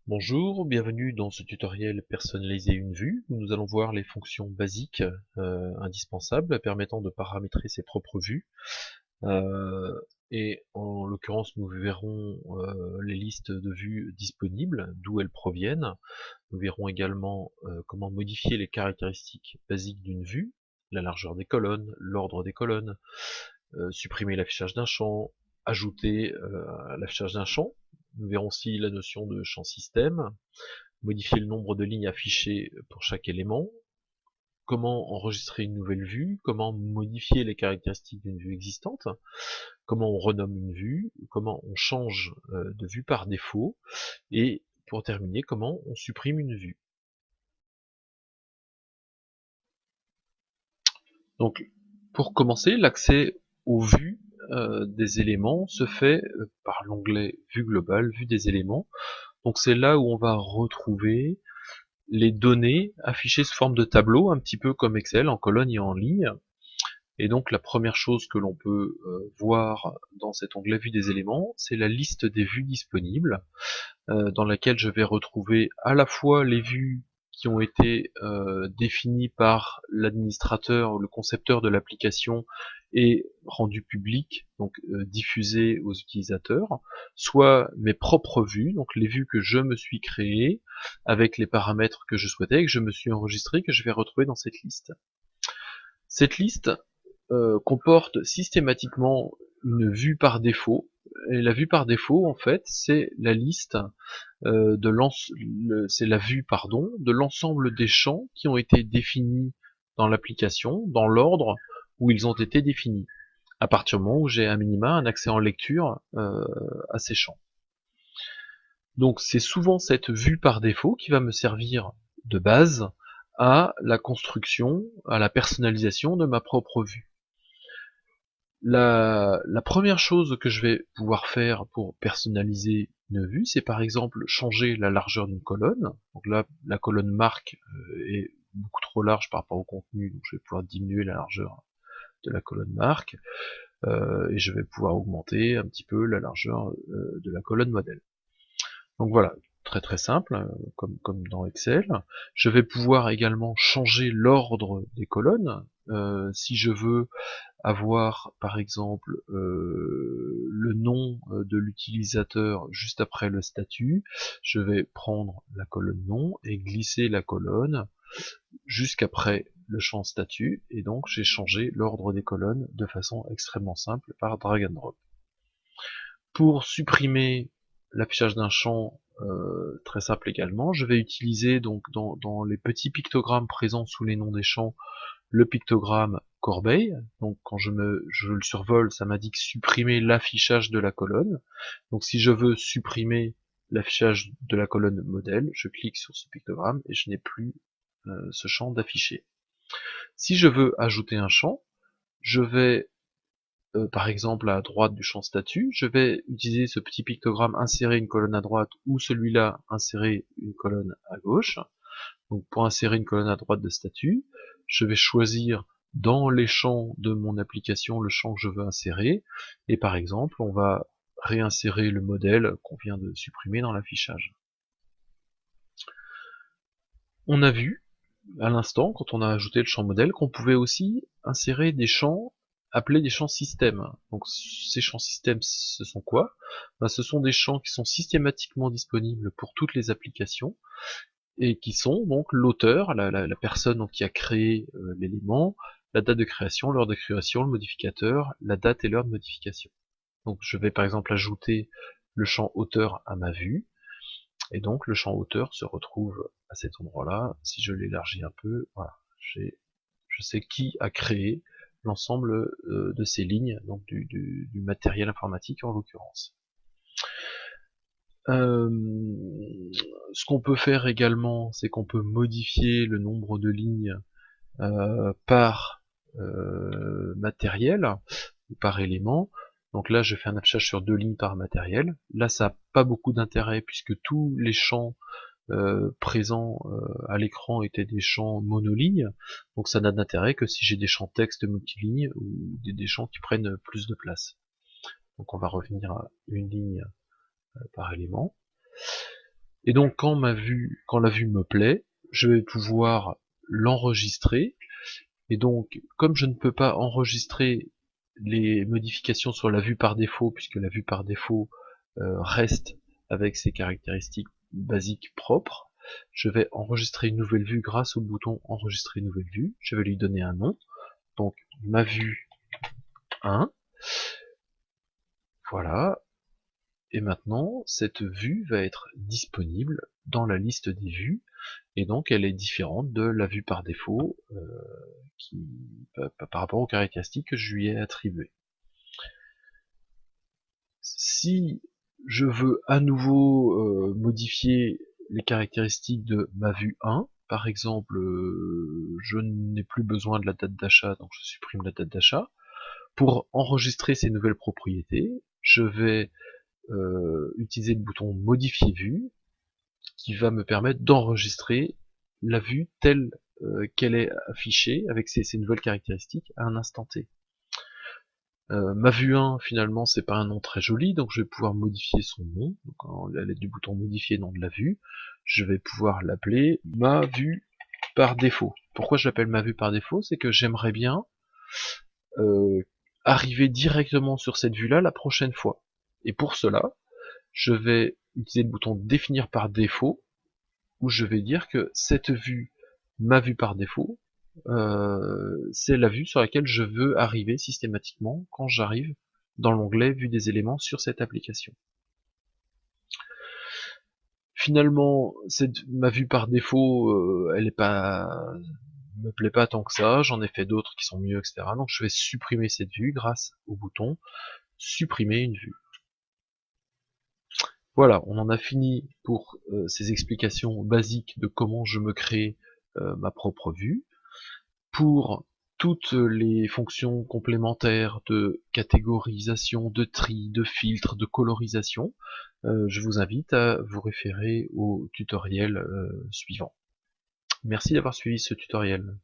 Bonjour, bienvenue dans ce tutoriel personnaliser une vue où nous allons voir les fonctions basiques indispensables permettant de paramétrer ses propres vues. Euh, et en l'occurrence, nous verrons les listes de vues disponibles, d'où elles proviennent. Nous verrons également comment modifier les caractéristiques basiques d'une vue, la largeur des colonnes, l'ordre des colonnes, supprimer l'affichage d'un champ, ajouter l'affichage d'un champ. Nous verrons aussi la notion de champ système, modifier le nombre de lignes affichées pour chaque élément, comment enregistrer une nouvelle vue, comment modifier les caractéristiques d'une vue existante, comment on renomme une vue, comment on change de vue par défaut, et pour terminer, comment on supprime une vue. Donc, pour commencer, l'accès aux vues des éléments se fait par l'onglet Vue globale, Vue des éléments. Donc c'est là où on va retrouver les données affichées sous forme de tableau, un petit peu comme Excel, en colonne et en ligne. Et donc la première chose que l'on peut voir dans cet onglet Vue des éléments, c'est la liste des vues disponibles, dans laquelle je vais retrouver à la fois les vues qui ont été définies par l'administrateur ou le concepteur de l'application et rendues publiques, donc diffusées aux utilisateurs, soit mes propres vues, donc les vues que je me suis créées avec les paramètres que je souhaitais et que je me suis enregistré, que je vais retrouver dans cette liste. Cette liste comporte systématiquement une vue par défaut. Et la vue par défaut, en fait, c'est la liste c'est la vue, pardon, de l'ensemble des champs qui ont été définis dans l'application, dans l'ordre où ils ont été définis, à partir du moment où j'ai à minima un accès en lecture à ces champs. Donc c'est souvent cette vue par défaut qui va me servir de base à la construction, à la personnalisation de ma propre vue. La première chose que je vais pouvoir faire pour personnaliser une vue, c'est par exemple changer la largeur d'une colonne. Donc là, la colonne marque est beaucoup trop large par rapport au contenu, donc je vais pouvoir diminuer la largeur de la colonne marque, et je vais pouvoir augmenter un petit peu la largeur de la colonne modèle. Donc voilà, très très simple, comme dans Excel. Je vais pouvoir également changer l'ordre des colonnes. Si je veux avoir par exemple le nom de l'utilisateur juste après le statut, je vais prendre la colonne nom et glisser la colonne jusqu'après le champ statut, et donc j'ai changé l'ordre des colonnes de façon extrêmement simple par drag and drop. Pour supprimer l'affichage d'un champ, très simple également, je vais utiliser donc dans les petits pictogrammes présents sous les noms des champs le pictogramme corbeille. Donc quand je le survole, ça m'indique supprimer l'affichage de la colonne. Donc si je veux supprimer l'affichage de la colonne modèle, je clique sur ce pictogramme et je n'ai plus ce champ d'affiché. Si je veux ajouter un champ, je vais par exemple à droite du champ statut, je vais utiliser ce petit pictogramme insérer une colonne à droite ou celui-là insérer une colonne à gauche. Donc pour insérer une colonne à droite de statut, je vais choisir dans les champs de mon application le champ que je veux insérer, et par exemple on va réinsérer le modèle qu'on vient de supprimer dans l'affichage. On a vu à l'instant, quand on a ajouté le champ modèle, qu'on pouvait aussi insérer des champs appelés des champs système. Donc ces champs système, ce sont quoi? Ben, ce sont des champs qui sont systématiquement disponibles pour toutes les applications, et qui sont donc l'auteur, la personne donc, qui a créé l'élément, la date de création, l'heure de création, le modificateur, la date et l'heure de modification. Donc je vais par exemple ajouter le champ auteur à ma vue, et donc le champ auteur se retrouve à cet endroit-là. Si je l'élargis un peu, voilà, je sais qui a créé l'ensemble de ces lignes, donc du matériel informatique en l'occurrence. Ce qu'on peut faire également, c'est qu'on peut modifier le nombre de lignes par matériel ou par élément. Donc là, je fais un affichage sur 2 lignes par matériel. Là, ça n'a pas beaucoup d'intérêt puisque tous les champs présents à l'écran étaient des champs monolignes. Donc ça n'a d'intérêt que si j'ai des champs texte multilignes ou des champs qui prennent plus de place. Donc on va revenir à une ligne par élément. Et donc quand la vue me plaît, je vais pouvoir l'enregistrer. Et donc, comme je ne peux pas enregistrer les modifications sur la vue par défaut, puisque la vue par défaut reste avec ses caractéristiques basiques propres, je vais enregistrer une nouvelle vue grâce au bouton enregistrer une nouvelle vue. Je vais lui donner un nom. Donc ma vue 1. Voilà. Et maintenant, cette vue va être disponible dans la liste des vues, et donc elle est différente de la vue par défaut par rapport aux caractéristiques que je lui ai attribuées. Si je veux à nouveau modifier les caractéristiques de ma vue 1, par exemple, je n'ai plus besoin de la date d'achat, donc je supprime la date d'achat. Pour enregistrer ces nouvelles propriétés, je vais utiliser le bouton modifier vue, qui va me permettre d'enregistrer la vue telle qu'elle est affichée avec ces nouvelles caractéristiques à un instant T. Ma vue 1, finalement, c'est pas un nom très joli, donc je vais pouvoir modifier son nom. Donc, à l'aide du bouton modifier nom de la vue, je vais pouvoir l'appeler ma vue par défaut. Pourquoi je l'appelle ma vue par défaut? C'est que j'aimerais bien arriver directement sur cette vue-là la prochaine fois. Et pour cela, je vais utiliser le bouton définir par défaut, où je vais dire que cette vue, ma vue par défaut, c'est la vue sur laquelle je veux arriver systématiquement quand j'arrive dans l'onglet vue des éléments sur cette application. Finalement, ma vue par défaut, elle me plaît pas tant que ça, j'en ai fait d'autres qui sont mieux, etc. Donc je vais supprimer cette vue grâce au bouton supprimer une vue. Voilà, on en a fini pour ces explications basiques de comment je me crée ma propre vue. Pour toutes les fonctions complémentaires de catégorisation, de tri, de filtre, de colorisation, je vous invite à vous référer au tutoriel suivant. Merci d'avoir suivi ce tutoriel.